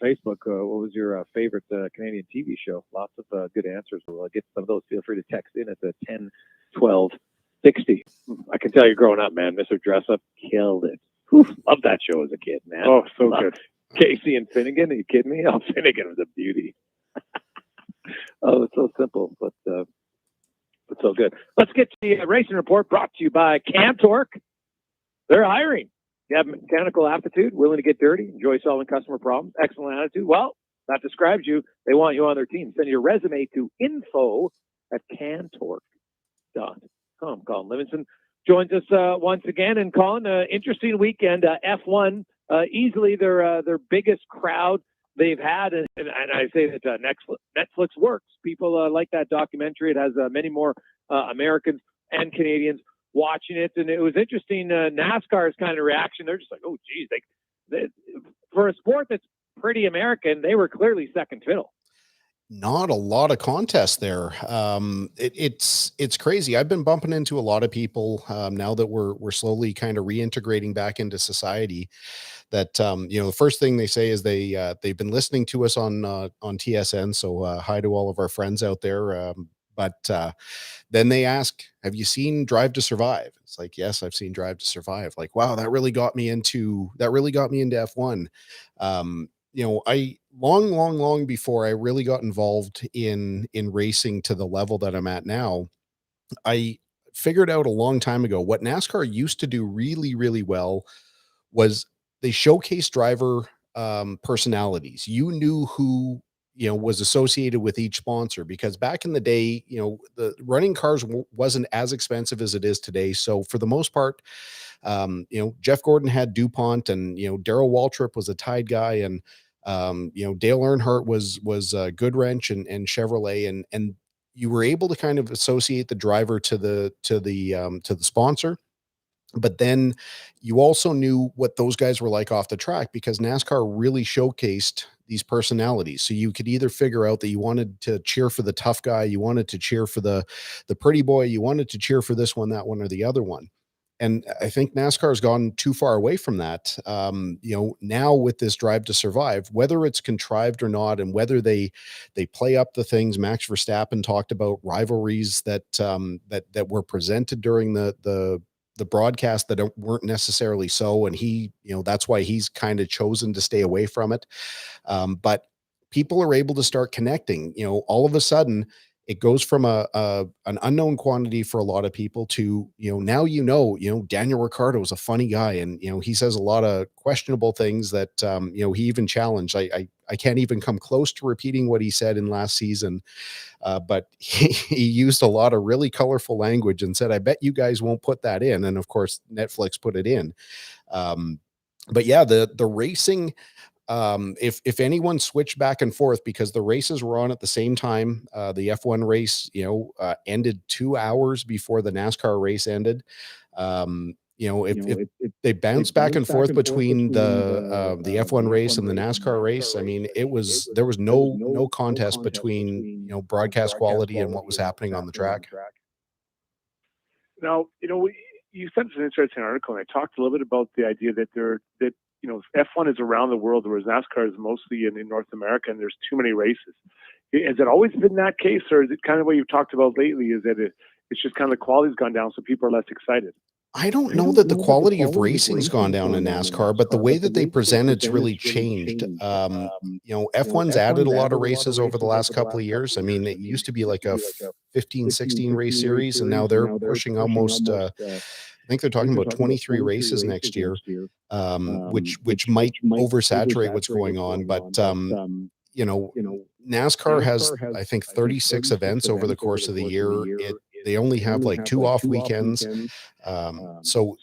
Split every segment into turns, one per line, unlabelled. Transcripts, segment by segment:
Facebook, what was your favorite Canadian TV show? Lots of good answers. We'll get some of those. Feel free to text in at the 10 12 60. I can tell you're growing up, man. Mr. Dress Up killed it. Whew, loved that show as a kid, man.
Oh, so good.
Casey and Finnegan, are you kidding me? Oh, Finnegan was a beauty. Oh, it's so simple, but so good. Let's get to the racing report brought to you by CanTorque. They're hiring. You have mechanical aptitude, willing to get dirty, enjoy solving customer problems, excellent attitude. Well, that describes you. They want you on their team. Send your resume to info@cantorque.com. Colin Livingston joins us once again. And Colin, interesting weekend. F1, easily their biggest crowd they've had. And I say that Netflix works. People like that documentary. It has many more Americans and Canadians watching it. And it was interesting, NASCAR's kind of reaction. They're just like, oh, geez. For a sport that's pretty American, they were clearly second fiddle.
Not a lot of contests there. It's crazy. I've been bumping into a lot of people now that we're slowly kind of reintegrating back into society. That the first thing they say is they've been listening to us on TSN. So hi to all of our friends out there. But then they ask, have you seen Drive to Survive? It's like, yes, I've seen Drive to Survive. Like, wow, that really got me into F1. I long before I really got involved in racing to the level that I'm at now, I figured out a long time ago what NASCAR used to do really, really well was they showcase driver personalities. You knew who was associated with each sponsor, because back in the day, the running cars wasn't as expensive as it is today. So for the most part, Jeff Gordon had DuPont, and Darrell Waltrip was a Tide guy, and Dale Earnhardt was Goodwrench and Chevrolet, and you were able to kind of associate the driver to the sponsor. But then you also knew what those guys were like off the track, because NASCAR really showcased these personalities. So you could either figure out that you wanted to cheer for the tough guy, you wanted to cheer for the pretty boy, you wanted to cheer for this one, that one, or the other one. And I think NASCAR has gone too far away from that. Now with this Drive to Survive, whether it's contrived or not, and whether they play up the things Max Verstappen talked about, rivalries that were presented during the broadcast that weren't necessarily so. And he, that's why he's kind of chosen to stay away from it. But people are able to start connecting, all of a sudden it goes from an unknown quantity for a lot of people to, now, Daniel Ricciardo is a funny guy, and, he says a lot of questionable things that, he even challenged. I can't even come close to repeating what he said in last season. But he used a lot of really colorful language and said, I bet you guys won't put that in. And of course, Netflix put it in. But yeah, the racing, if anyone switched back and forth, because the races were on at the same time, the F1 race, ended 2 hours before the NASCAR race ended. If they bounced back and forth between the F1 race and the NASCAR race, I mean, there was no contest between, broadcast quality and what was happening on the track.
Now, you sent us an interesting article, and I talked a little bit about the idea that F1 is around the world, whereas NASCAR is mostly in North America, and there's too many races. Has it always been that case, or is it kind of what you've talked about lately, is that it's just kind of the quality's gone down, so people are less excited?
I don't know that the quality of racing's gone down in NASCAR, but the way that they present it's really changed. F1's added a lot of races over the last couple of years. I mean, it used to be like a 15, 16 race series, and now they're pushing almost, I think they're talking about 23 races next year, which might oversaturate what's going on. But, NASCAR has, I think, 36 events over the course of the year. They only have like 2 off weekends. So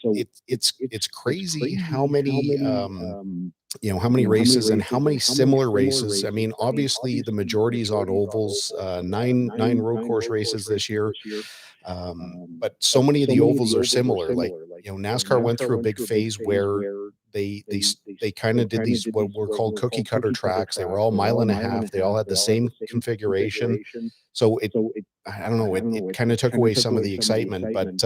it's crazy how many, how many races and how many similar races. I mean, obviously the majority is on ovals, nine road course races this year. But so many of the ovals are similar. Like, NASCAR went through a big phase where they kind of did these, what were called cookie cutter tracks. They were all 1.5 miles. They all had the same configuration. So I don't know, it kind of took away some of the excitement, but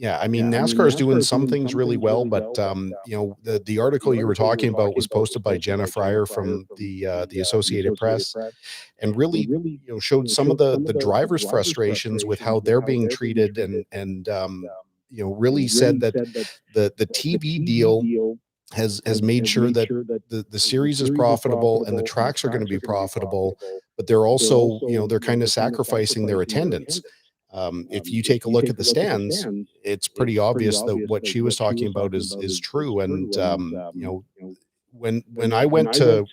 Yeah, I mean, NASCAR is doing some things really well, but the article you were talking about was posted by Jenna Fryer from the Associated Press, and really, showed some of the drivers' frustrations with how they're being treated, and really said that the TV deal has made sure that the series is profitable and the tracks are going to be profitable, but they're also, they're kind of sacrificing their attendance. If you take a look at the stands, it's pretty obvious that what she was talking about is true. And when I went to,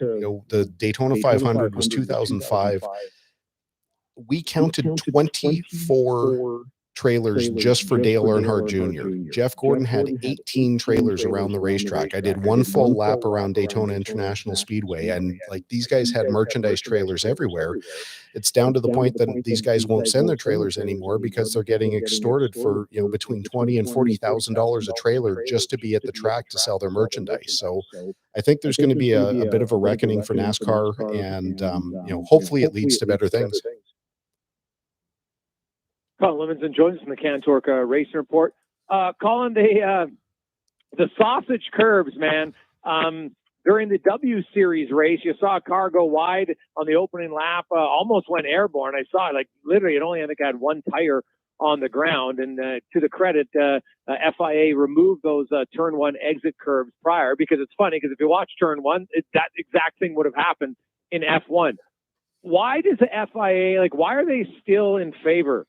the Daytona 500 was 2005, we counted 24 trailers just for Dale Earnhardt Jr. Jeff Gordon had 18 trailers around the racetrack. I did one full lap around Daytona International Speedway, and like, these guys had merchandise trailers everywhere. It's down to the point that these guys won't send their trailers anymore because they're getting extorted for, between $20,000 and $40,000 a trailer just to be at the track to sell their merchandise. So I think there's going to be a bit of a reckoning for NASCAR, and hopefully it leads to better things.
Colin Livingston joins us from the CanTorque Racing Report. Colin, the sausage curbs, man. During the W Series race, you saw a car go wide on the opening lap, almost went airborne. I saw it, like, literally, it only, I think, had one tire on the ground. And to the credit, FIA removed those turn one exit curbs prior, because it's funny, because if you watch turn one, that exact thing would have happened in F1. Why does the FIA, why are they still in favor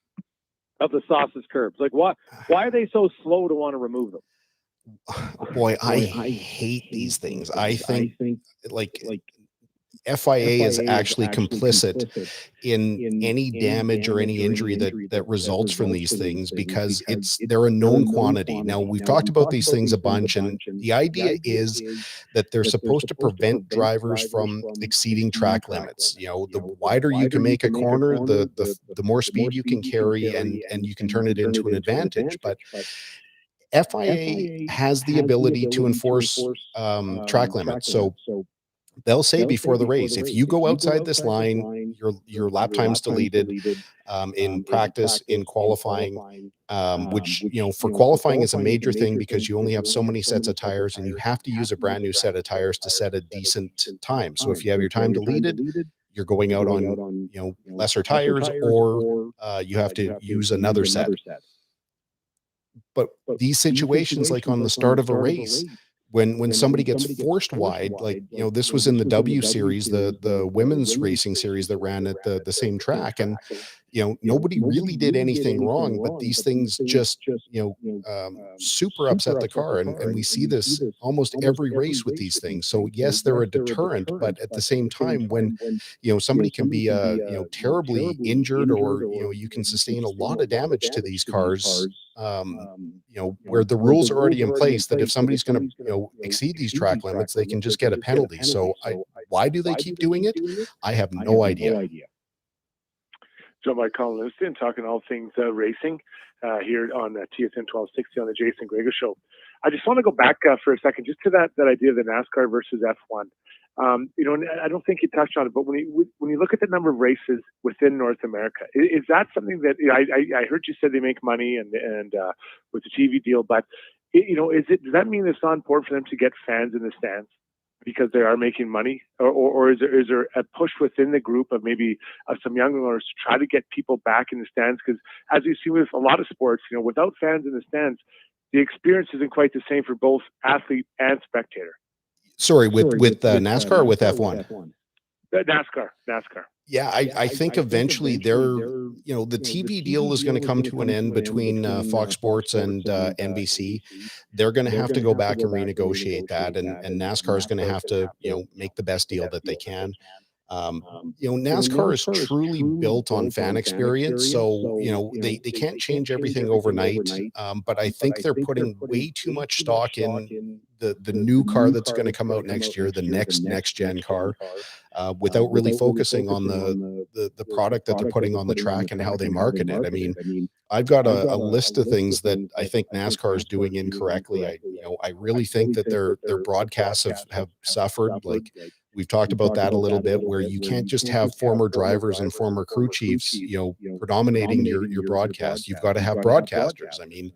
of the sausage curbs? Why are they so slow to want to remove them?
Boy, I hate these things. I think FIA is actually complicit in any damage or any injury that results from these things, because they're a known quantity. Now, we've talked about these things a bunch, and the idea is that they're supposed to prevent drivers from exceeding track limits. The wider you can make a corner, the more speed you can carry, and you can turn it into an advantage. But FIA has the ability to enforce track limits. So they'll say before the race, if you go outside this line, your lap time's deleted. In practice, in qualifying, which, for qualifying is a major thing, because you only have so many sets of tires and you have to use a brand new set of tires to set a decent time. So if you have your time deleted, you're going out on, lesser tires, or you have to use another set. But these situations, like on the start of a race, when somebody gets forced wide, this was in the W Series, the women's racing series that ran at the same track, and nobody really did anything wrong, but these things just super upset the car, and we see this almost every race with these things. So yes, they're a deterrent, but at the same time, when somebody can be terribly injured, or you can sustain a lot of damage to these cars, where the rules are already in place that if somebody's going to exceed these track limits, they can just get a penalty. So why do they keep doing it? I have no idea.
Joined by Colin Livingston, talking all things racing here on TSN 1260 on the Jason Gregor Show. I just want to go back for a second, just to that idea of the NASCAR versus F1. And I don't think you touched on it, but when you look at the number of races within North America, is that something that I heard you said they make money and with the TV deal, but does that mean it's not important for them to get fans in the stands because they are making money, or is there a push within the group of maybe some young owners to try to get people back in the stands? Because as you see with a lot of sports, without fans in the stands, the experience isn't quite the same for both athlete and spectator.
Sorry, with NASCAR or with F1?
NASCAR.
Yeah, I think eventually the TV deal is going to come to an end between Fox Sports and NBC. They're going to have to go back and renegotiate that, and NASCAR is going to have to make the best deal that they can. NASCAR is truly built on fan experience, so they can't change everything overnight. But I think they're putting way too much stock in the new car that's going to come out next year, the next gen car, without really focusing on the product that they're putting on the track and how they market it. I mean, I've got a list of things that I think NASCAR is doing incorrectly. I really think that their broadcasts have suffered. Like, We've talked about that a little bit, where you can't just have former drivers and former crew chiefs, predominating your broadcast. You've got to have broadcasters. I mean,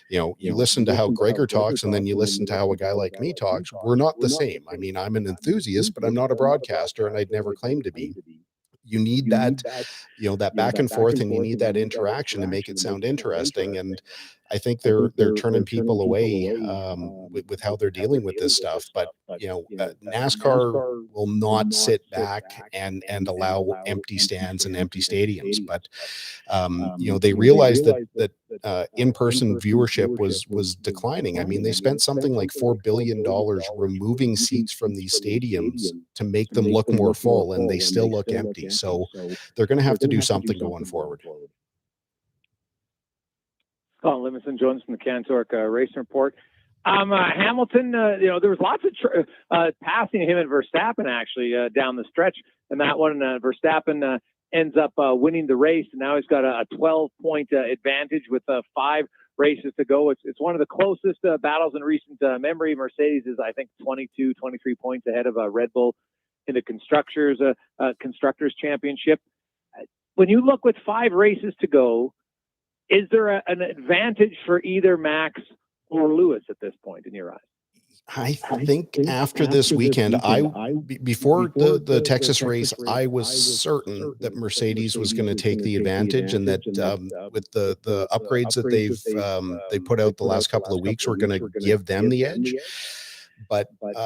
you listen to how Gregor talks, and then you listen to how a guy like me talks. We're not the same. I mean, I'm an enthusiast, but I'm not a broadcaster, and I'd never claim to be. You need that, that back and forth, and you need that interaction to make it sound interesting. And I think they're turning people away with how they're dealing with this stuff. But NASCAR will not sit back and allow empty stands and empty stadiums. But they realized that in-person viewership was declining. I mean, they spent something like $4 billion removing seats from these stadiums to make them look more full, and they still look empty. So they're going to have to do something going forward.
Colin Livingston joins from the CanTorque Racing Report. Hamilton, there was lots of passing him and Verstappen actually down the stretch, and that one Verstappen ends up winning the race, and now he's got a 12-point advantage with 5 races to go. It's one of the closest battles in recent memory. Mercedes is, I think, 22, 23 points ahead of Red Bull in the Constructors Championship. When you look with 5 races to go, is there an advantage for either Max or Lewis at this point in your eyes?
I think after this weekend, before the Texas race, I was certain that Mercedes was going to take the advantage, and that with the upgrades that they put out the last couple of weeks, were going to give them the edge. But what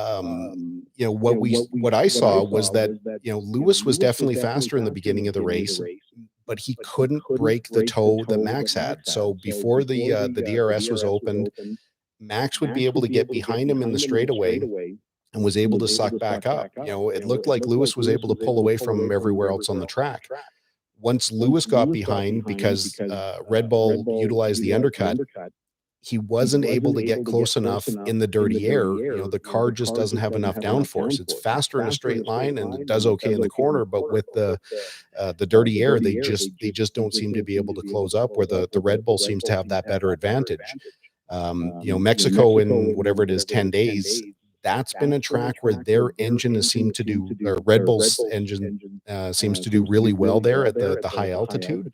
I saw was that Lewis was definitely faster in the beginning of the race, but he couldn't break the toe that Max had. So before the DRS was opened, Max would be able to get behind him in the straightaway and was able to suck back up. It looked like Lewis was able to pull away from him everywhere else on the track. Once Lewis got behind, because Red Bull utilized the undercut, he wasn't able to get close enough in the dirty air. The car just doesn't have enough downforce. It's faster in a straight line, and it does okay in the corner, but with the dirty air, they just don't seem to be able to close up, where the Red Bull seems to have that better advantage. Mexico, in whatever it is, 10 days, that's been a track where their engine has seemed to do, or Red Bull's engine seems to do really well there at the high altitude.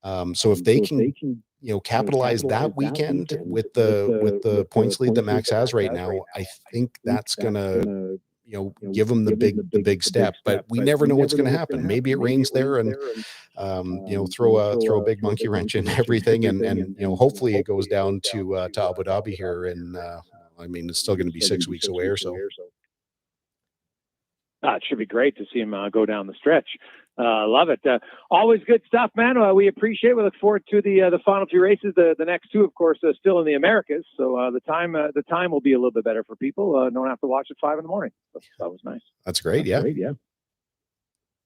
So if they can, capitalize that weekend with the points lead that Max has right now, I think that's gonna, give them the big step. But we never know what's going to happen. Maybe it rains there, and throw a big monkey wrench in everything, and hopefully it goes down to Abu Dhabi here, and it's still going to be 6 weeks away or so.
It should be great to see him go down the stretch. Love it. Always good stuff, man. We appreciate it. We look forward to the final 2 races. The next 2, of course, still in the Americas. So the time will be a little bit better for people. Don't have to watch at 5 a.m. So that was nice.
That's great. Yeah.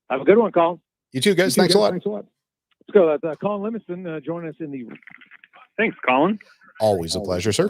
Have a good one, Colin.
You too, guys. Thanks a lot.
Let's go. Colin Livingston joining us in the.
Thanks, Colin.
Always a pleasure, sir.